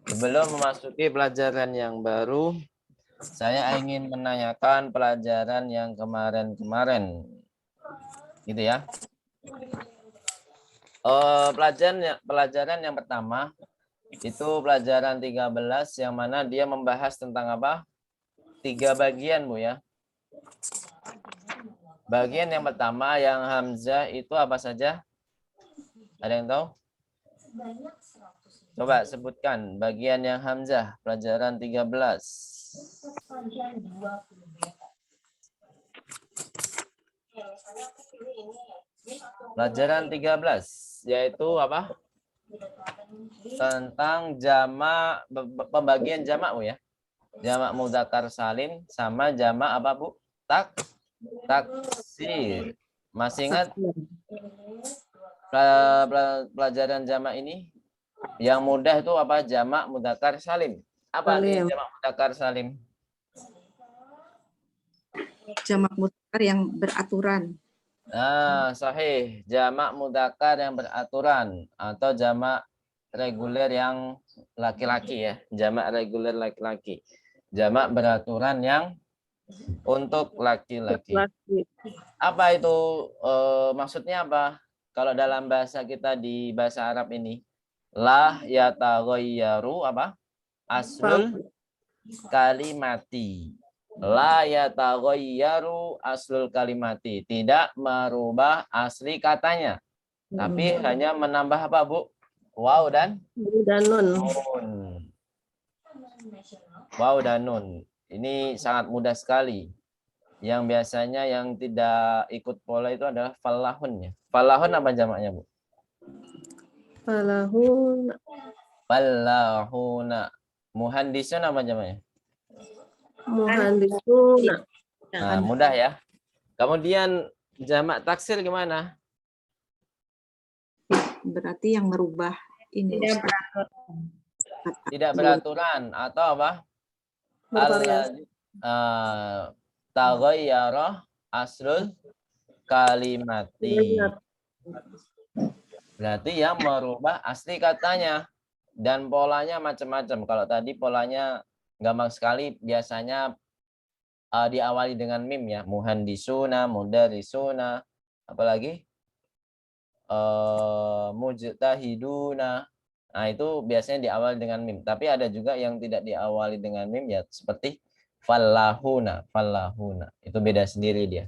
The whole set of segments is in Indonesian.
Sebelum memasuki pelajaran yang baru, saya ingin menanyakan pelajaran yang kemarin-kemarin. Gitu ya. Pelajaran yang pertama itu pelajaran 13 yang mana dia membahas tentang apa? 3 bagian, Bu ya. Bagian yang pertama yang hamzah itu apa saja? Ada yang tahu? Coba sebutkan bagian yang hamzah, pelajaran 13. Pelajaran 13 yaitu apa? Tentang jamak, pembagian jamak, Bu ya. Jamak mudzakkar salim sama jamak apa, Bu? Taksir. Masih ingat pelajaran jamak ini? Yang mudah itu apa? Jamak mudzakkar salim. Apa artinya jamak mudzakkar salim? Jamak mudzakkar yang beraturan. Nah, sahih. Jamak mudzakkar yang beraturan atau jamak reguler yang laki-laki ya. Jamak reguler laki-laki. Jamak beraturan yang untuk laki-laki. Apa itu maksudnya apa? Kalau dalam bahasa kita di bahasa Arab ini, la yataghayyaru apa? Aslul kalimati. La yataghayyaru aslul kalimati. Tidak merubah asli katanya. Tapi hanya menambah apa, Bu? Waw dan nun. Waw dan nun. Ini sangat mudah sekali. Yang biasanya yang tidak ikut pola itu adalah falahun ya. Falahun apa jamaknya, Bu? Falahun. Falahuna. Muhandisun apa jamaknya? Muhandisuna. Nah, mudah ya. Kemudian jamak taksir gimana? Berarti yang merubah ini. Tidak beraturan atau apa? Taghayyara aslul kalimati. Berarti yang merubah asli katanya. Dan polanya macam-macam. Kalau tadi polanya gampang sekali, biasanya diawali dengan mim ya. Muhandisuna, mudarisuna, apalagi mujtahiduna. Nah, itu biasanya diawali dengan mim. Tapi ada juga yang tidak diawali dengan mim ya, seperti falahuna, falahuna. Itu beda sendiri dia.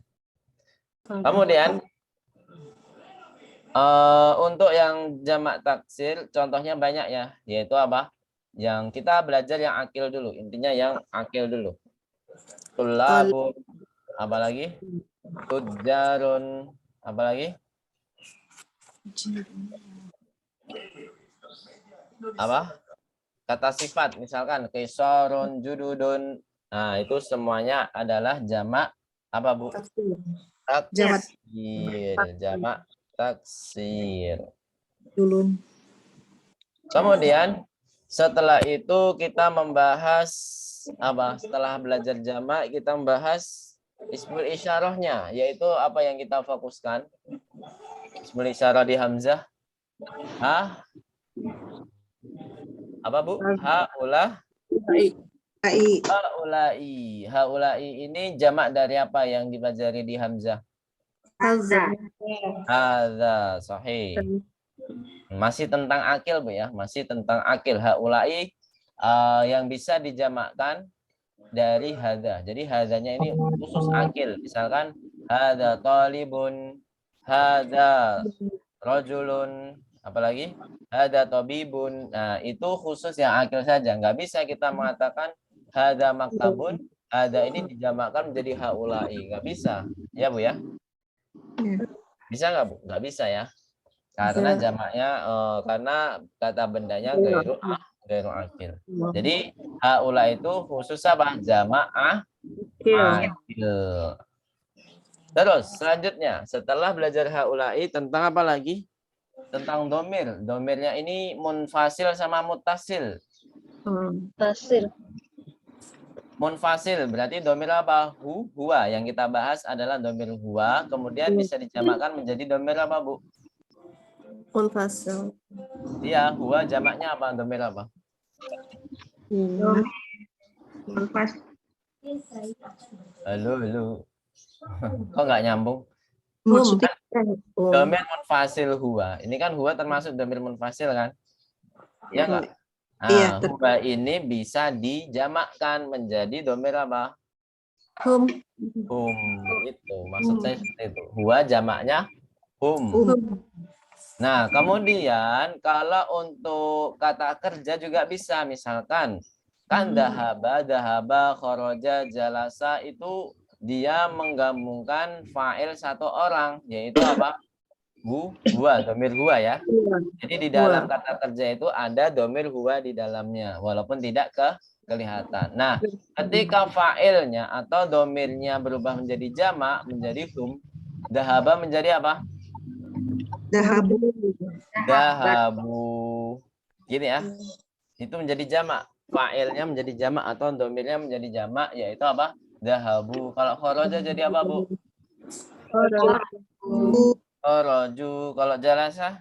Kemudian untuk yang jamak taksir, contohnya banyak ya, yaitu apa? Yang kita belajar yang akil dulu, intinya yang akil dulu. Tulabun, apalagi? Tujarun, apalagi? Apa? Kata sifat, misalkan kisarun, jududun. Nah, itu semuanya adalah jamak apa, Bu? Taksir, jamak taksir. Kemudian setelah itu kita membahas apa? Setelah belajar jamak kita membahas ismul isyarahnya, yaitu apa yang kita fokuskan? Ismul isyarah di hamzah. Apa, Bu? Haulai. Haulai ini jamak dari apa yang dipelajari di hamzah? Hadza, sahih. Masih tentang akil, Bu ya. Masih tentang akil. Haulai yang bisa dijamakkan dari hadza. Jadi hadzanya ini khusus akil. Misalkan hadza talibun, hadza rajulun, apalagi hadza tabibun. Nah, itu khusus yang akil saja. Nggak bisa kita mengatakan hadza maktabun, hadza ini dijamakkan menjadi haulai. Nggak bisa. Ya, Bu ya? Bisa nggak, Bu? Nggak bisa ya. Karena jamaknya karena kata bendanya gairu akil. Jadi haula itu khusus apa? Jamaah akil. Terus selanjutnya setelah belajar haulai tentang apa lagi? Tentang domir. Domirnya ini munfasil sama mutasil. Munfasil berarti domir apa? Huwa. Yang kita bahas adalah domir huwa. Kemudian bisa dijamakkan menjadi domir apa, Bu? Munfasil. Iya, huwa jamaknya apa? Domir apa? Munfasil. Halo. Kok nggak nyambung? Maksudnya Domir munfasil huwa. Ini kan huwa termasuk domir munfasil kan? Ya nggak? Iya, Nah, huwa ini bisa dijamakkan menjadi domir apa? hum. Hum. Itu maksud saya seperti itu. Huwa jamaknya hum. Nah, kemudian kalau untuk kata kerja juga bisa. Misalkan kan dahaba, khoroja, jalasa itu dia menggabungkan fa'il satu orang, yaitu apa? Huwa, domir huwa ya. Jadi di dalam kata kerja itu ada domir huwa di dalamnya, walaupun tidak kelihatan. Nah, ketika fa'ilnya atau domirnya berubah menjadi jamak, menjadi hum, dahaba menjadi apa? Dahabu. Dahabu. Gini ya. Itu menjadi jamak. Fa'ilnya menjadi jamak atau domirnya menjadi jamak, yaitu apa? Dahabu. Kalau khoroja jadi apa, Bu? Khoroju. Kalau jalasa?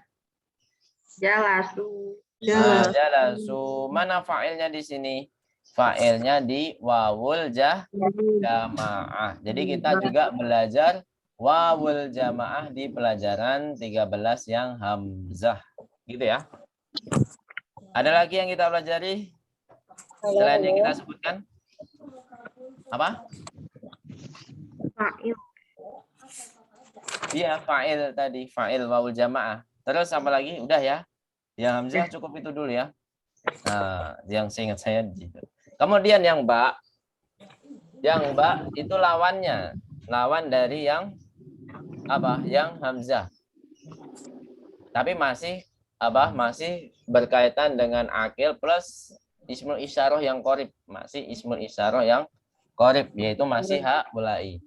Jalasu. Nah, jalasu. Mana fa'ilnya di sini? Fa'ilnya di wawul jamaah. Jadi kita juga belajar wawul jamaah di pelajaran 13 yang hamzah. Gitu ya. Ada lagi yang kita pelajari? Selain yang kita sebutkan? Apa? Fa'il. Iya, fa'il tadi. Fa'il wawul jamaah. Terus apa lagi? Udah ya. Yang hamzah cukup itu dulu ya. Nah, yang seingat saya gitu. Kemudian yang ba. Yang ba itu lawannya. Lawan dari yang apa? Yang hamzah. Tapi masih apa? Masih berkaitan dengan akil plus ismul isyarah yang qorib. Masih ismul isyarah yang qorib, yaitu masih ha ulai.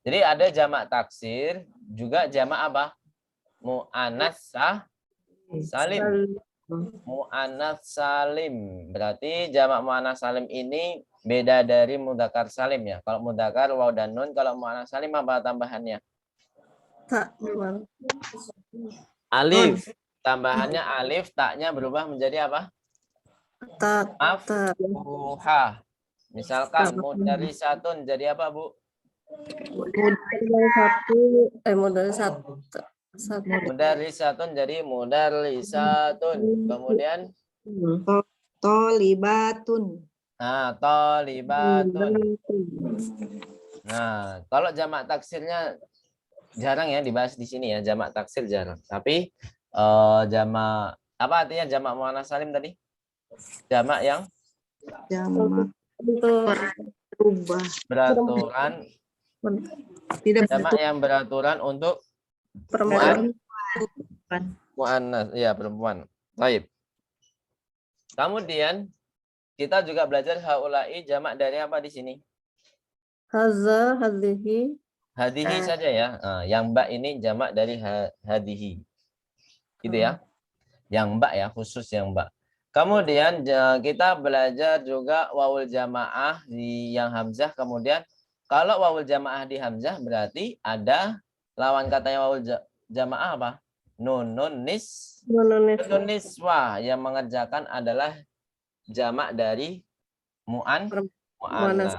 Jadi ada jamak taksir, juga jamak apa? Mu'anats salim. Mu'anats salim. Berarti jamak mu'anats salim ini beda dari mudzakkar salim ya. Kalau mudzakkar waw dan nun, kalau mu'anats salim apa tambahannya? Alif. Tambahannya alif, taknya berubah menjadi apa? Affuha. Misalkan mudarisatun jadi apa, Bu? Mudarisatun jadi mudarisatun. Kemudian Tolibatun. nah, tolibatun. Nah, kalau jamak taksirnya jarang ya dibahas di sini ya, jamak taksir jarang. Tapi jamak apa artinya jamak muannats salim tadi? Jamak yang Jamak beraturan. Tidak Jamak yang beraturan untuk perempuan. muannats, ya perempuan. Baik. Kemudian kita juga belajar haulai jamak dari apa di sini? Haza, hadhihi. Hadihi saja ya. Yang mbak ini jamak dari hadihi. Gitu ya. Yang mbak ya, khusus yang mbak. Kemudian kita belajar juga wawul jamaah di yang hamzah. Kemudian kalau wawul jamaah di hamzah berarti ada lawan katanya wawul jamaah apa? Nunun niswah yang mengerjakan adalah jamak dari mu'annas.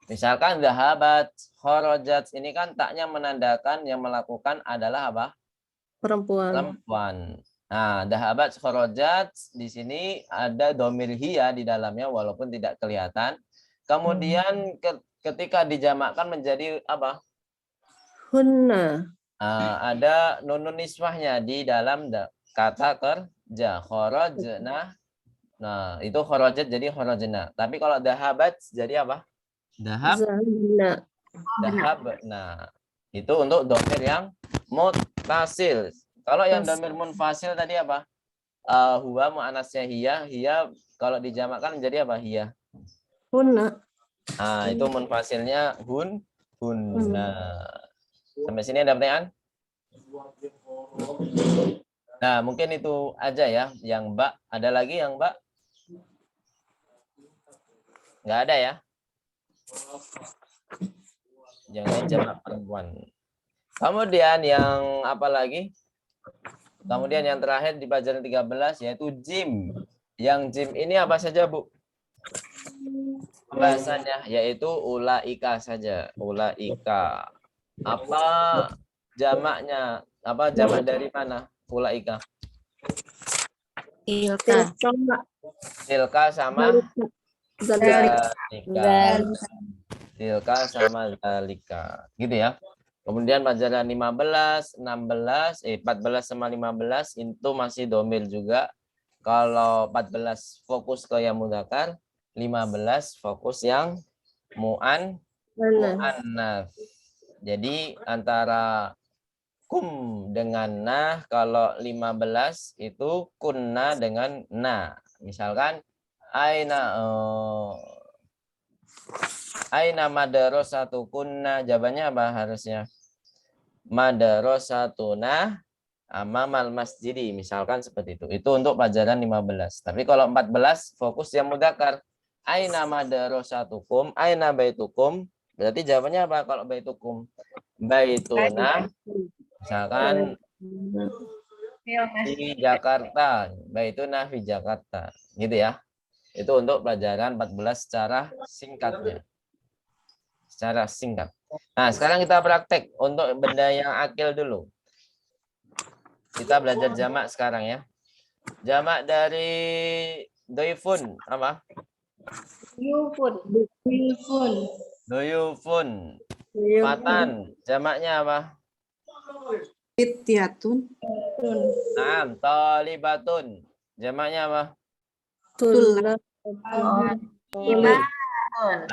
Misalkan dhahabat, kharajat, ini kan taknya menandakan yang melakukan adalah apa? Perempuan. Nah, dhahabat, kharajat di sini ada domir hiya di dalamnya walaupun tidak kelihatan. Kemudian ketika dijamakkan menjadi apa? Hunna. Ada nunun niswahnya di dalam kata kerja. Kharajna. Nah, itu kharajat jadi kharajna. Tapi kalau dhahabat jadi apa? Dahabna. Nah, itu untuk domir yang muttasil. Kalau yang domir munfasil tadi apa? Huwa mu'anasnya hiya kalau dijamakkan menjadi apa? Hiya. Hunna. Itu munfasilnya hunna. Sampai sini ada pertanyaan? Nah, mungkin itu aja ya yang mbak. Ada lagi yang mbak? Nggak ada ya? Jangan jamak perempuan. Kemudian yang apa lagi? Kemudian yang terakhir di pelajaran 13 yaitu jim. Yang jim ini apa saja, Bu? Pembahasannya yaitu ulaika saja. Ulaika. Apa jamaknya? Apa jamak dari mana? Ulaika. Tilka. Tilka sama Zalika. zalika. Tilka sama zalika. Gitu ya. Kemudian pelajaran 15, 16, 14 sama 15 itu masih domir juga. Kalau 14 fokus ke yang mudzakkar, 15 fokus yang mu'annas. Jadi antara kum dengan nah, kalau 15 itu kunna dengan na. Misalkan aina madrasatu kunna, jawabannya apa harusnya? Madrasatuna amamal masjidi, misalkan seperti itu. Itu untuk pelajaran 15. Tapi kalau 14 fokus yang mudzakkar. Aina madrasatukum, aina baitukum. Berarti jawabannya apa kalau baitukum? Baituna, misalkan di Jakarta. Baituna di Jakarta. Gitu ya. Itu untuk pelajaran 14 secara singkatnya. Secara singkat. Nah, sekarang kita praktek untuk benda yang akil dulu. Kita belajar jamak sekarang ya. Jamak dari doifun apa? Doyufun. Matan. Jamaknya apa? Fityatun. Naam, talibatun. Jamaknya apa? Tulab.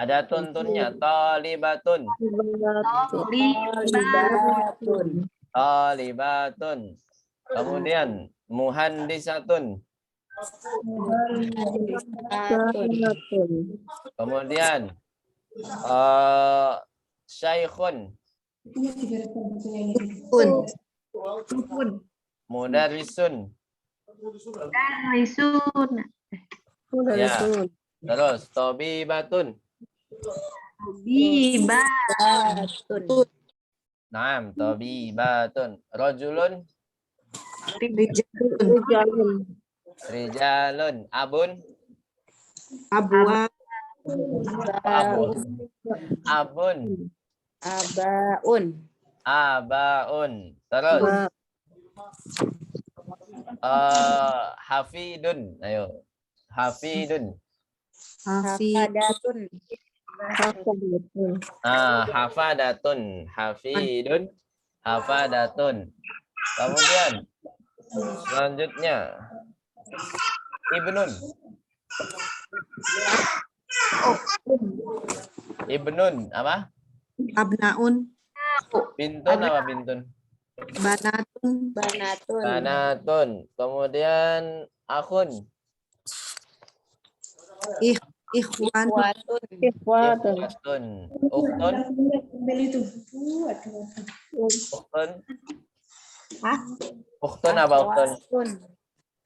Ada tuntunnya. Talibatun. Talibatun. Kemudian muhandisatun. Kemudian syaikhun. Mudarrisun. Ya. Terus tabibatun. Naam, tabibatun. Rajulun. Rijalun. Abun. Abwa. Abun. Abaun. Terus hafidun. Ayo. Hafidun. Hafidatun. Hafadatun. Hafidun. Hafadatun. Kemudian selanjutnya ibnun. Ibnun apa? Abnaun. Bintun apa bintun? Banatun. Banatun. Kemudian akhun. Ikhwan. Ukhtun. Ukhtun. Ukhtun. Ukhtun apa ukhtun?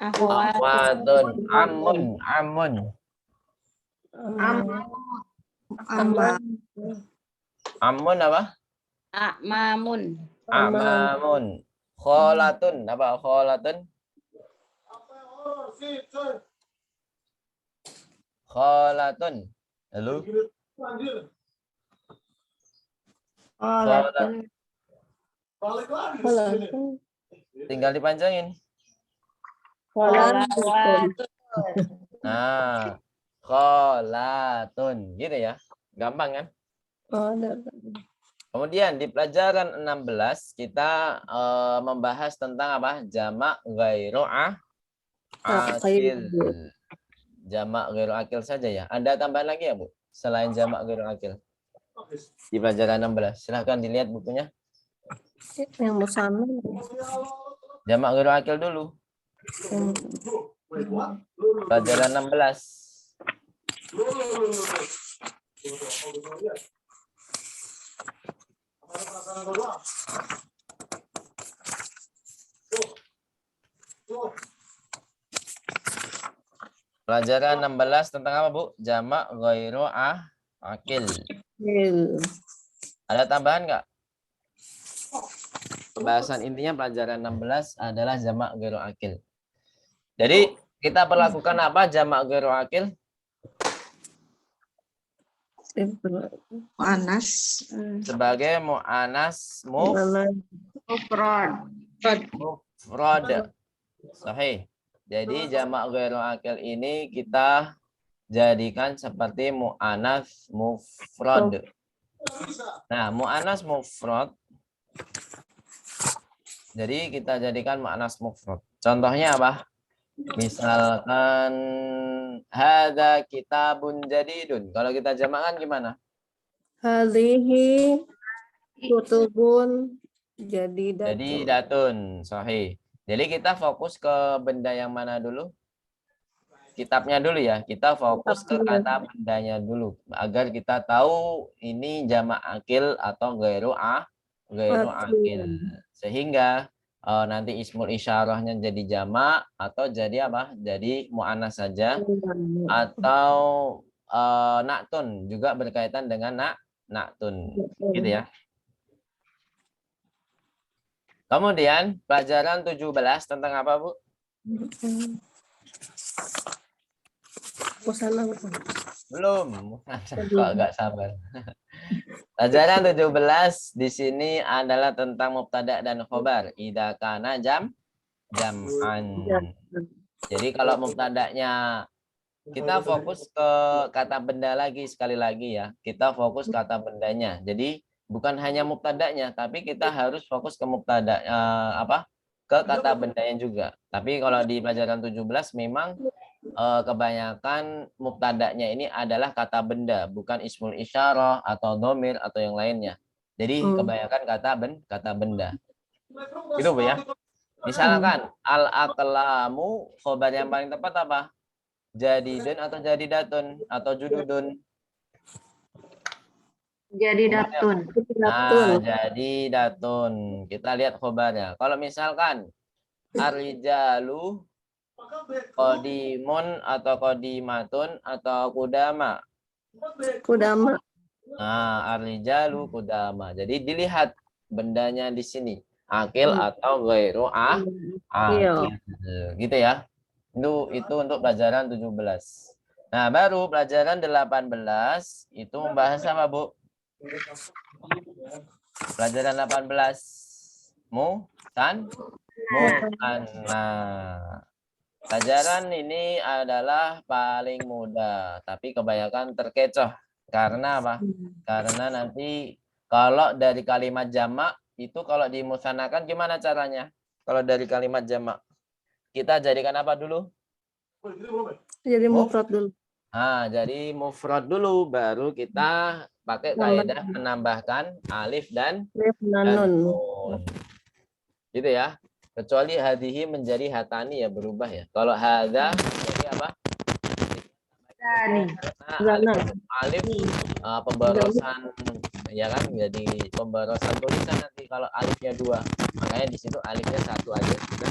Akhwatun. Amun. Amma. Amun apa? Amamun. Kholatun apa kholatun? Kholatun. Lalu tinggal dipanjangin. Nah, kholatun gitu ya. Gampang kan? Kemudian di pelajaran 16 kita membahas tentang apa? Jamak ghairu akil. Jamak ghairu akil saja ya. Ada tambahan lagi ya, Bu? Selain jamak ghairu akil. Di pelajaran 16. Silahkan dilihat bukunya. Yang bersama. Jamak ghairu akil dulu. Pelajaran 16. Pelajaran 16 tentang apa, Bu? Jamak ghairu akil. Ada tambahan nggak? Pembahasan intinya pelajaran 16 adalah jamak ghairu akil. Jadi kita perlakukan apa jamak ghairu akil? Mu'anas. Sebagai mu'anas Mufrad. mufrad. Sahih. Jadi jamak ghairu akil ini kita jadikan seperti mu'anas mufrad. Nah, mu'anas mufrad. Jadi kita jadikan mu'anas mufrad. Contohnya apa? Misalkan hadza kitabun jadidun. Kalau kita jamakkan gimana? Hadhihi kutubun Jadi jadidatun. datun, sahih. Jadi kita fokus ke benda yang mana dulu? Kitabnya dulu ya. Kita fokus ke kata bendanya dulu agar kita tahu ini jamak akil atau ghairu akil. Sehingga nanti ismul isyarahnya jadi jamak atau jadi apa? Jadi mu'annas saja atau naktun juga berkaitan dengan naktun. Gitu ya. Kemudian pelajaran 17 tentang apa, Bu? Musana. Belum. Kok agak sabar. Pelajaran 17 di sini adalah tentang mubtada dan khobar. Idza kana jam'an. Jadi kalau mubtadanya kita fokus ke kata benda lagi sekali lagi ya. Kita fokus kata bendanya. Jadi bukan hanya mubtadanya, tapi kita harus fokus ke mubtada ke kata bendanya juga. Tapi kalau di pelajaran 17 memang kebanyakan mubtadanya ini adalah kata benda, bukan ismul isyarah atau dhamir atau yang lainnya. Jadi kebanyakan kata benda. Itu Bu ya. Misalkan al-aqlamu, khobar yang paling tepat apa? Jadidun atau jadidatun atau jududun? Jadidatun. Nah, jadidatun. Kita lihat khobarnya. Kalau misalkan ar-rijalu qadimun atau qadimatun atau kudama. Kudama. Nah, ar-rijalu kudama. Jadi dilihat bendanya di sini. Akil atau ghairu akil. Gitu ya. Itu untuk pelajaran 17. Nah, baru pelajaran 18 itu membahas apa, Bu? Pelajaran 18. Mu'anna. Pelajaran ini adalah paling mudah, tapi kebanyakan terkecoh. Karena apa? Karena nanti kalau dari kalimat jamak itu kalau dimusanakan gimana caranya? Kalau dari kalimat jamak kita jadikan apa dulu? Jadi mufrad dulu. Nah, jadi mufrad dulu baru kita pakai kaidah menambahkan alif dan nun. Gitu ya. Kecuali hadhihi menjadi hatani ya berubah ya. Kalau hadza jadi apa? Alif pemborosan ya kan, jadi pemborosan tulisan nanti kalau alifnya 2. Makanya di situ alifnya 1 aja sudah.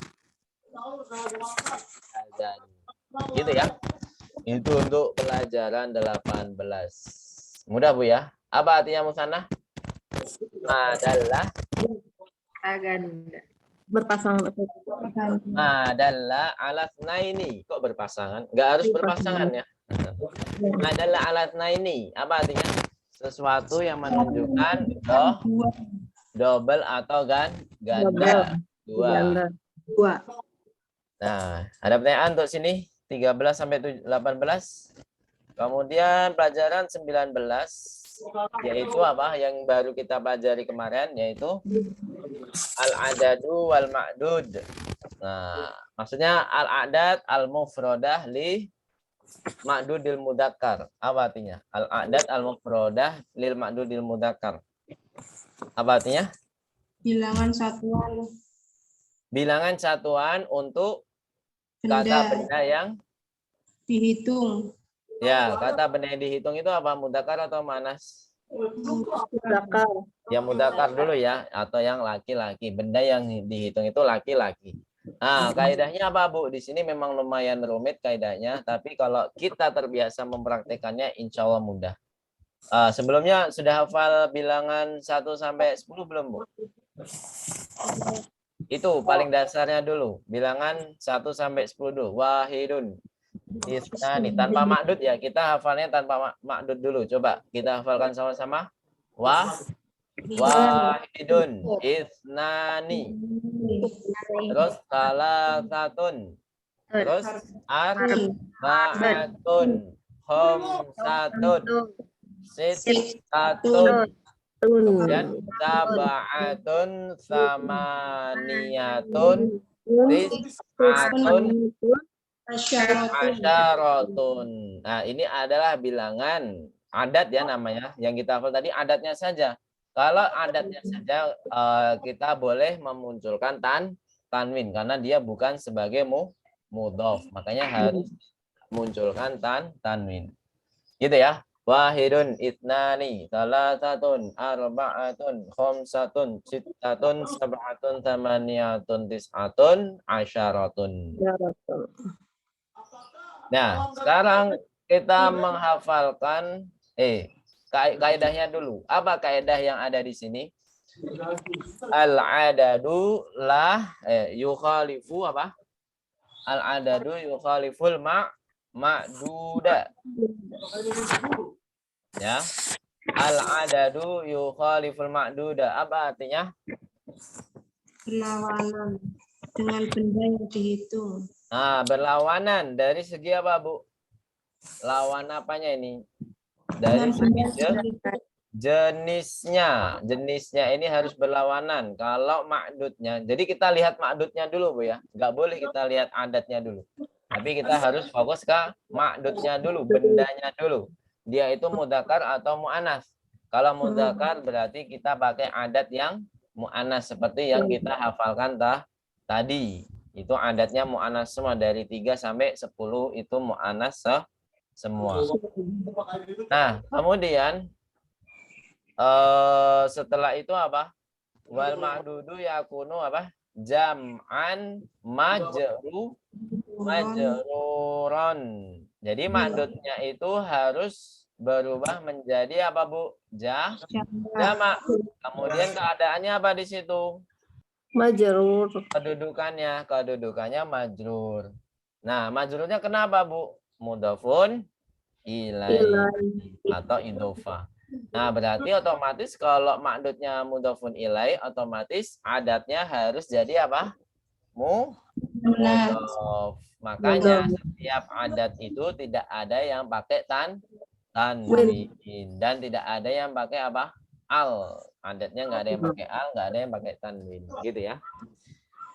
Gitu ya. Itu untuk pelajaran 18. Mudah Bu ya. Apa artinya musanah? Adalah Berpasangan. Adalah alat naini. Kok berpasangan? Enggak harus berpasangan ya. Adalah alat naini. Apa artinya? Sesuatu yang menunjukkan double atau ganda. Dua. Nah, ada pertanyaan untuk sini 13 sampai 18. Kemudian pelajaran 19 yaitu apa yang baru kita pelajari kemarin, yaitu al-adadu wal ma'dud. Nah, maksudnya al-adad al-mufradah li ma'dudil mudzakkar. Apa artinya? Al-adad al-mufradah lil ma'dudil mudzakkar. Apa artinya? Bilangan satuan. Bilangan satuan untuk kata benda yang dihitung. Ya, kata benda yang dihitung itu apa? Mudzakkar atau muannas? Mudzakkar. Yang mudzakkar dulu ya, atau yang laki-laki. Benda yang dihitung itu laki-laki. Nah, kaidahnya apa, Bu? Di sini memang lumayan rumit kaidahnya, tapi kalau kita terbiasa mempraktekannya, insya Allah mudah. Sebelumnya sudah hafal bilangan 1 sampai 10 belum, Bu? Itu paling dasarnya dulu. Bilangan 1 sampai 10 dulu. Wahidun. Isnani tanpa makdud ya. Kita hafalnya tanpa makdud dulu. Coba kita hafalkan sama-sama. Wahidun, isnani, terus salasatun, terus arba'atun, khamsatun, sittatun, dan sab'atun, samaniyatun, tis'atun, asyaratun. Nah, ini adalah bilangan adat ya namanya. Yang kita hafal tadi adatnya saja. Kalau adatnya saja kita boleh memunculkan tanwin karena dia bukan sebagai mudhof. Makanya harus munculkan tanwin. Gitu ya. Wahidun, itnani, salasatun, arba'atun, khamsatun, sittatun, sab'atun, thamaniyatun, tis'atun, asyaratun. Nah, sekarang kita menghafalkan kaidahnya dulu. Apa kaidah yang ada di sini? Al-adadu lah yukhalifu apa? Al-adadu yukhaliful ma'duda. Ya. Al-adadu yukhaliful ma'duda. Apa artinya? Berlawanan dengan benda yang dihitung. Nah, berlawanan dari segi apa, Bu? Lawan apanya ini? Dari segi jenisnya. Jenisnya ini harus berlawanan. Kalau makdudnya. Jadi kita lihat makdudnya dulu, Bu ya. Nggak boleh kita lihat adatnya dulu. Tapi kita harus fokus ke makdudnya dulu, bendanya dulu. Dia itu mudzakkar atau mu'annas. Kalau mudzakkar berarti kita pakai adat yang mu'annas seperti yang kita hafalkan tadi. Itu adatnya mu'annas semua dari 3 sampai 10 itu mu'annas semua. Nah, kemudian setelah itu apa? Wal ma'dudu yakunu apa? Jam'an majruron. Jadi ma'dudnya itu harus berubah menjadi apa, Bu? Jamak. Kemudian keadaannya apa di situ? Majrur. Kedudukannya majrur. Nah, majrurnya kenapa, Bu? Mudhafun ilaihi atau idhofah. Nah, berarti otomatis kalau makdudnya mudhafun ilaihi, otomatis adatnya harus jadi apa? Mudhaf. Makanya setiap adat itu tidak ada yang pakai tanwin dan tidak ada yang pakai apa? Al. Adatnya nggak ada yang pakai al, nggak ada yang pakai tanwin, gitu ya.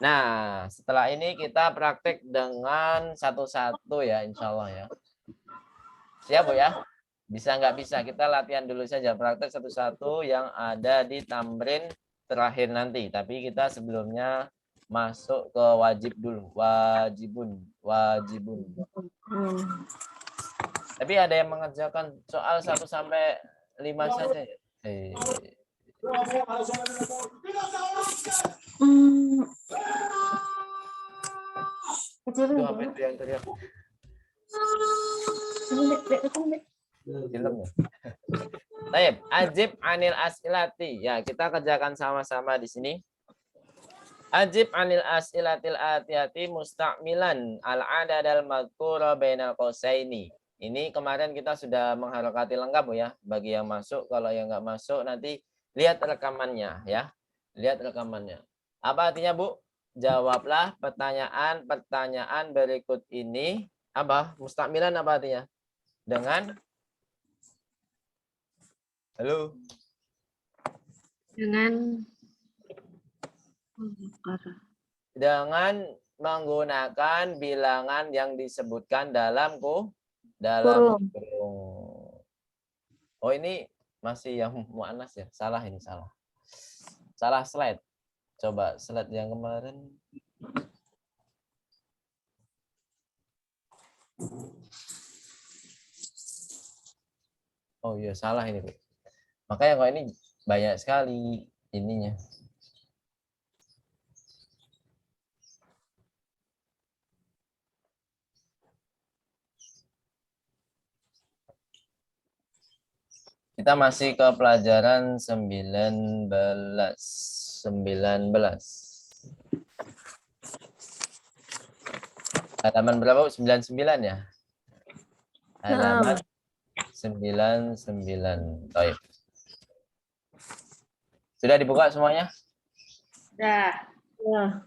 Nah, setelah ini kita praktek dengan satu-satu ya, insya Allah ya. Siap, Bu ya? Bisa nggak bisa? Kita latihan dulu saja, praktek satu-satu yang ada di tamrin terakhir nanti. Tapi kita sebelumnya masuk ke wajib dulu. Wajibun. Tapi ada yang mengerjakan soal 1 sampai 5 saja. Itu apa itu yang teriak? Filmnya. Baik, ajib anil as'ilati. Ya, kita kerjakan sama-sama di sini. Ajib anil as'ilatil atiyati musta'milan al-adad al-madhkura bainal qausaini. Ini kemarin kita sudah mengharokati lengkap, Bu ya. Bagi yang masuk, kalau yang nggak masuk nanti lihat rekamannya ya. Lihat rekamannya. Apa artinya, Bu? Jawablah pertanyaan berikut ini. Apa? Musta'milan apa artinya? Dengan halo. Dengan menggunakan bilangan yang disebutkan dalam kurung. Oh, ini masih yang mu'annas ya? Salah ini, salah. Salah slide. Coba slide yang kemarin. Oh iya, salah ini, Bu. Makanya kok ini banyak sekali ininya. Kita masih ke pelajaran 19. Halaman berapa? 99 ya? Halaman 99. Baik. Sudah dibuka semuanya? Dah. Ya.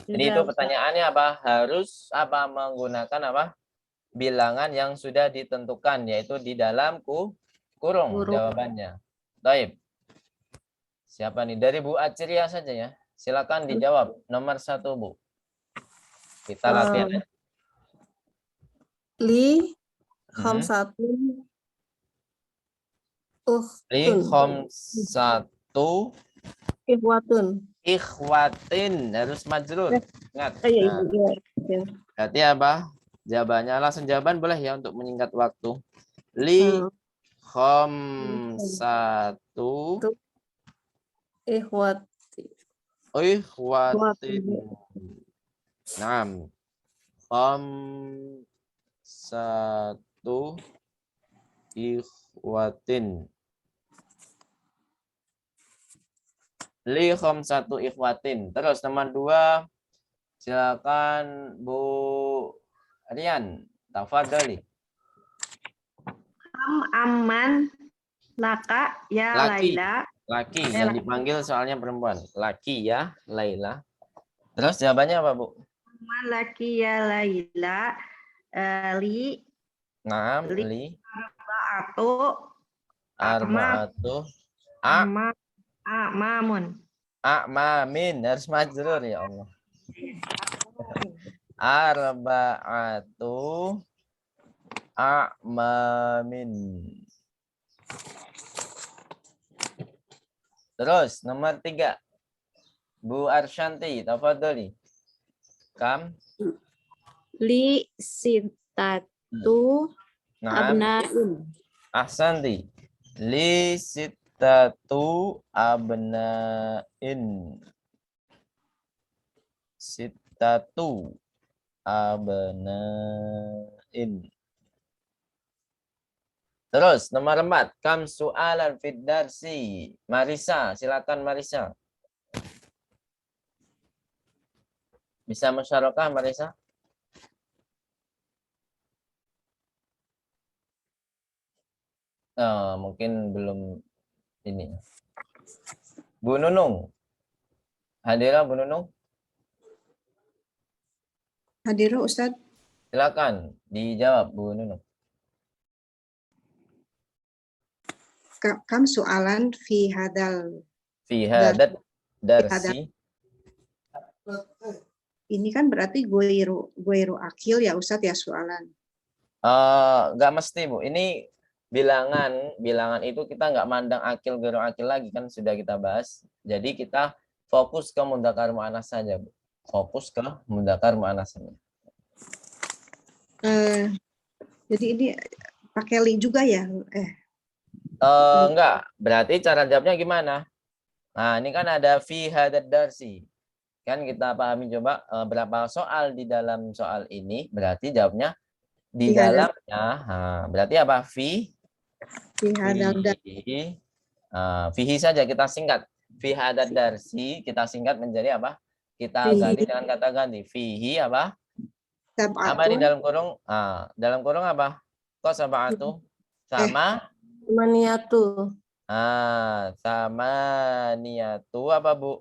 Jadi itu pertanyaannya apa? Harus apa menggunakan apa? Bilangan yang sudah ditentukan, yaitu di dalam kurung jawabannya. Baik. Siapa nih? Dari Bu Aciria saja ya. Silakan dijawab. Nomor 1, Bu. Kita latihan. Li khamsatun Li khamsatu ikhwatun. ikhwatin, harus majrur. Ingat. Iya. Berarti apa? Jawabannya langsung jawaban boleh ya untuk menyingkat waktu. Li khamsatu ikhwatin. Naam. Khamsatu ikhwatin. Li khamsatu ikhwatin. Terus nomor 2, silakan Bu Rian, tafadhali. Aman laka ya Laki. Laila. Laki yang dipanggil soalnya perempuan. Laki ya Laila. Terus jawabannya apa, Bu? Aman laki ya Laila. Li Naam, li arba'atu a'mamun. A'mamin, harus majrur ya Allah. Arba'atu a'mamin. Terus nomor 3, Bu Arsyanti, tafadhali. Kam Li sitatu abnain. Ahsanti. Li sittatu abnain. Sittatu abnain. Terus nomor 4, kam su'alan fid darsi. Marisa, silakan Marisa. Bisa musyarakah Marisa? Mungkin belum ini. Bu Nunung. Hadirah Bu Nunung? Hadirah Ustadz. Silakan dijawab Bu Nunung. Kam soalan fi hadal. Fi hadat darsi. Ini kan berarti goiru akil ya Ustadz ya soalan. Nggak mesti Bu. Ini bilangan itu kita nggak mandang akil goiru akil lagi, kan sudah kita bahas. Jadi kita fokus ke mudzakkar muannats saja Bu. Fokus ke mudzakkar muannats saja. Jadi ini pakai li juga ya? Enggak, berarti cara jawabnya gimana? Nah, ini kan ada fi hadad darsi. Kan kita pahami coba berapa soal di dalam soal ini, berarti jawabnya di dalamnya. Nah, berarti apa? Fihi saja kita singkat. Fi hadad darsi kita singkat menjadi apa? Kita ganti dengan kata ganti. Fihi apa? Apa di dalam kurung? Dalam kurung apa? Kok sab'atu? Sama Maniyatu. sama niatu apa Bu?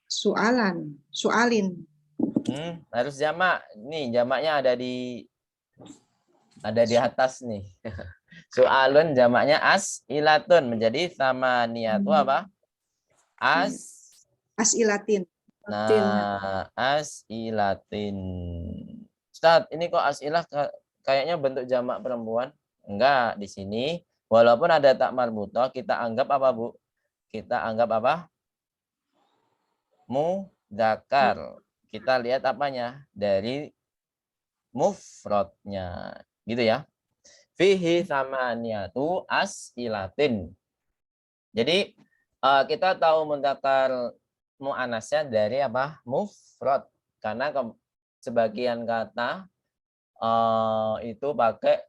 Soalin. Harus jamak. Nih jamaknya ada di atas nih. Soalun jamaknya as'ilatun menjadi sama niatu apa? As'ilatin. Nah, as'ilatin. Ustaz, ini kok as'ilah kayaknya bentuk jamak perempuan? Enggak, di sini walaupun ada tak marbutah, kita anggap apa, Bu? Kita anggap apa? Mudzakkar. Kita lihat apanya? Dari mufradnya. Gitu ya. Fihi samaniyatu as'ilatin. Jadi kita tahu mudzakkar muannasnya dari apa? Mufrad. Karena sebagian kata itu pakai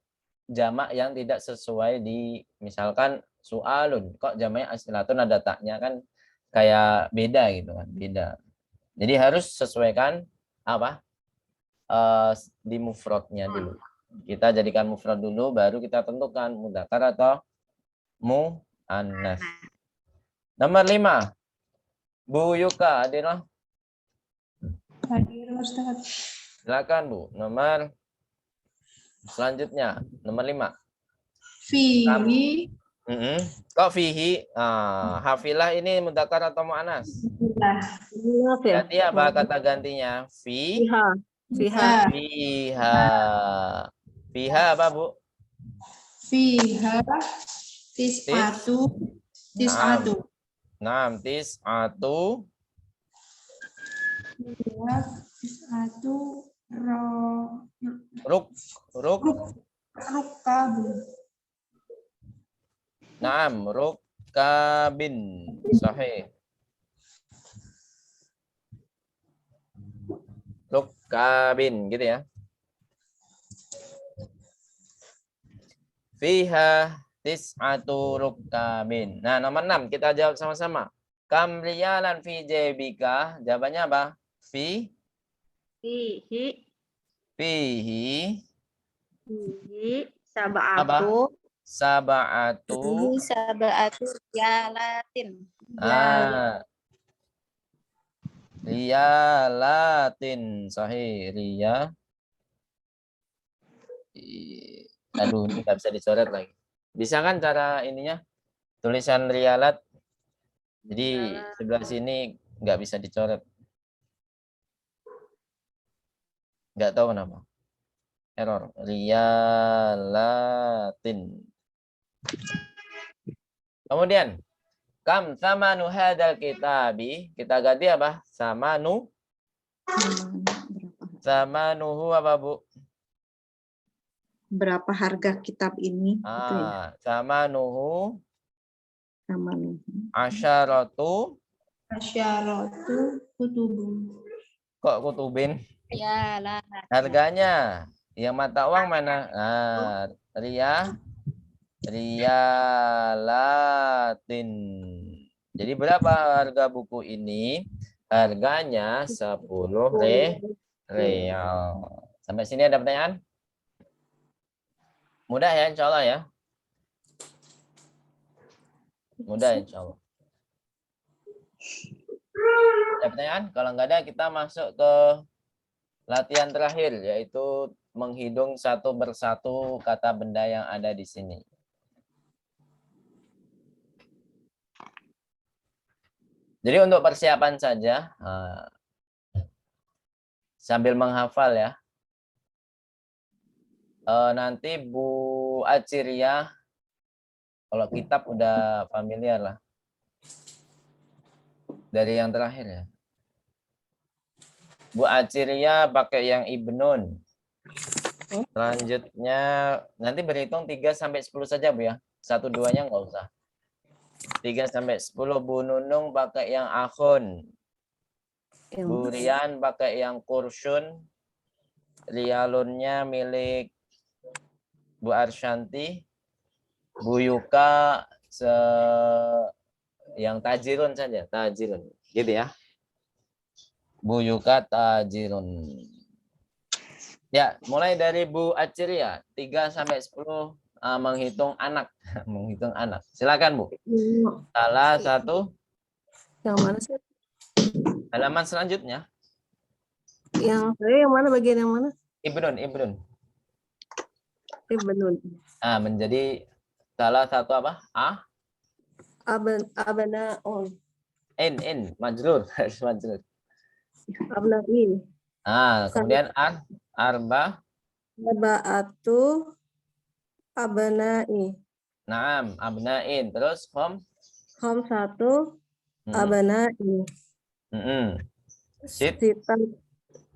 jamak yang tidak sesuai di misalkan su'alun. Kok jamaknya as'ilatun ada taknya kan kayak beda gitu kan, beda. Jadi harus sesuaikan apa? Di mufradnya dulu. Kita jadikan mufrad dulu, baru kita tentukan mudzakkar atau muannas. Nomor 5. Bu Yuka, hadirlah. Hadir Ustaz. Silakan Bu. Nomor selanjutnya, nomor 5. Fihi. Kok fihi? Hafilah ini mudzakkar atau muannas? Maaf ya. Ganti apa kata gantinya? Fiha. Fiha. Fiha. Fiha apa Bu? Fiha. Tis'atu. Tis'atu. Naam, tis'atu. Fiha. Tis'atu. Rukabun. Naam, rukabin. Sahih. Rukabin, gitu ya. Fiha tis'atu rukabin. Nah, nomor 6 kita jawab sama-sama. Kam riyalan fi jebika? Jawabannya apa? Fihi. Fihi Sab'atu. Sab'atu yalatin. Riyalatin. Sahih. Aduh, ini nggak bisa dicoret lagi. Bisa kan cara ininya? Tulisan riyalat. Jadi sebelah sini nggak bisa dicoret. Nggak tahu kenapa. Error. Riyalatin. Kemudian, kam samanu hadal kitabi? Kita ganti apa? Samanuhu apa Bu? Berapa harga kitab ini? Gitu ya. Samanuhu Samanuhu. asyaratu. Asyaratu kutubun. Kok kutubin? Yalatin. Harganya yang mata uang mana? Riyalatin. Jadi berapa harga buku ini? Harganya 10 real. Sampai sini ada pertanyaan? Mudah ya, insya Allah ya. Mudah insya Allah. Ada pertanyaan? Kalau nggak ada, kita masuk ke latihan terakhir, yaitu menghitung satu persatu kata benda yang ada di sini. Jadi untuk persiapan saja, sambil menghafal ya. Nanti Bu Aciria, kalau kitab udah familiar lah. Dari yang terakhir ya. Bu Aciria pakai yang Ibnun. Selanjutnya nanti berhitung 3 sampai 10 saja Bu ya. 1-2-nya nggak usah. 3 sampai 10. Bu Nunung pakai yang Akhun. Bu Rian pakai yang Kursyun. Rialunnya milik Bu Arsyanti. Bu Yuka yang Tajirun saja, Tajirun. Gitu ya. Bu Yuka Tajirun. Ya, mulai dari Bu Aciria 3 sampai 10 menghitung anak, menghitung anak. Silakan Bu. Salah satu. Yang mana sih? Halaman selanjutnya. Yang mana bagian yang mana? Ibnun. Ibnun. Menjadi salah satu apa? Abnaun. In majrur, majrur. Abnain. Kemudian Arba'atu abnai. Naam, abnain. Terus Khamsatu abnai.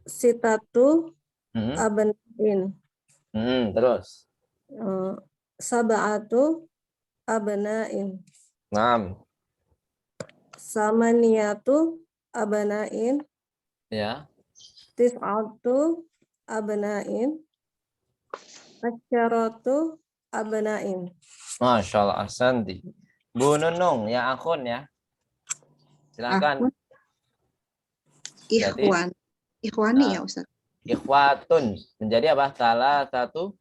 Sitatu abnain. Terus Sab'atu abnain. Naam. Samaniyatu abnain. Ya. Tis'atu abnain. Asyaratu abnain. Masya Allah, ahsanti. Bu Nunung, ya Akhun ya. Silakan. Ikhwani ya Ustaz. Ikhwatun menjadi apa? Salah satu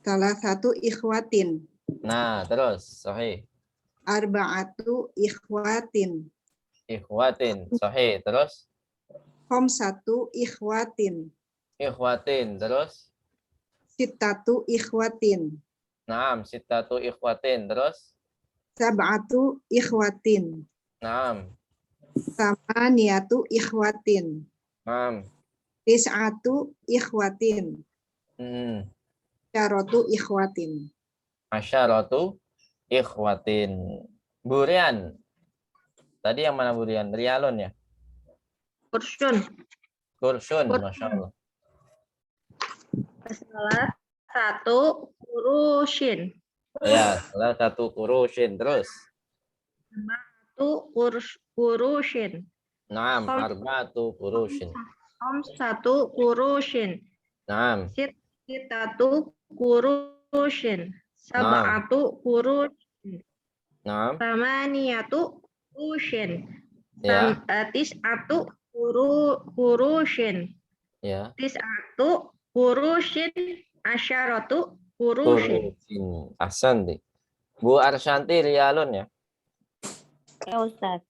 Salah satu ikhwatin. Nah, terus sahih. Arba'atu ikhwatin. Ikhwatin, sahih. Terus Khamsatu ikhwatin. ikhwatin, terus Sittatu ikhwatin. naam, sittatu ikhwatin, terus Sab'atu ikhwatin. naam, Samaniyatu ikhwatin. naam. Tis'atu ikhwatin. Hmm. Syaratu ikhwatin. Asyaratu ikhwatin. Burian. Tadi yang mana Burian? Rialun ya? Kursun. Kursun, Masya Allah. Salah satu kurusin. Ya, salah satu kurusin. Terus. Satu kurusin. Naam, arba'atu kurusin. Satu kurusin. Naam, Sittatu kurusin. Sab'atu kurusin. naam. Samaniyatu kurusin. Ya, Tis'atu kurusin. ya. Tis'atu kurusin. Asyaratu kurusin. Kurusin. Ahsanti. Bu Arsyanti Rialun ya? Ya Ustaz.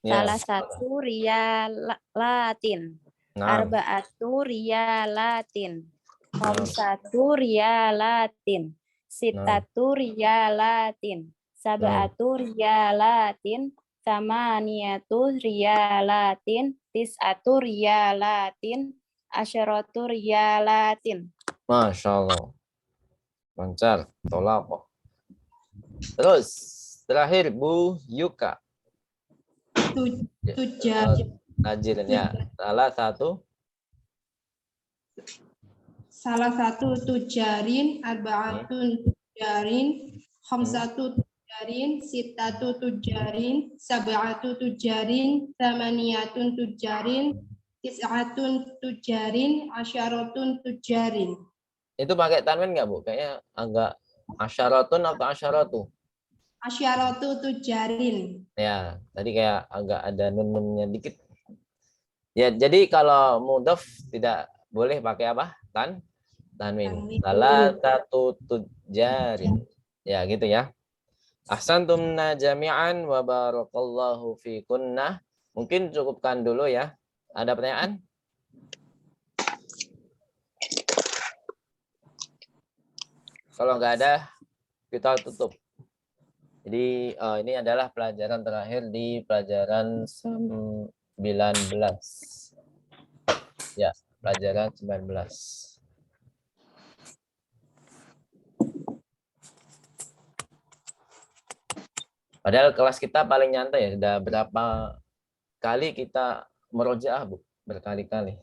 Ya. Salah satu riyalatin. Naam, Arba'atu riyalatin. Khamsatu riyalatin. Sittatu riyalatin. Sab'atu riyalatin. Samaniyatu riyalatin. Tis'atu riyalatin. Asyaratu riyalatin. Masya Allah. Lancar. Tolak. Terus, terakhir Bu Yuka. Tujar. Tajir ya. Salah satu tujarin, arba'atun tujarin, khamsatu tujarin, sittatu tujarin, sab'atu tujarin, thamaniyatun tujarin, tis'atun tujarin, asyaratun tujarin. Itu pakai tanwin nggak Bu? Kayaknya agak asyaratun atau asyaratu? Asyaratu tujarin. Ya, tadi kayak agak ada nun-nunnya dikit. Ya, jadi kalau mudhaf tidak boleh pakai apa? Tanwin. Tanwin. Salah satu tujarin. Ya, gitu ya. Ahsantumna jami'an wa barakallahu fikunna. Mungkin cukupkan dulu ya. Ada pertanyaan? Kalau nggak ada, kita tutup. Jadi ini adalah pelajaran terakhir di pelajaran 19. Ya, pelajaran 19. Padahal kelas kita paling nyantai ya. Sudah berapa kali kita merojaah, Bu? Berkali-kali.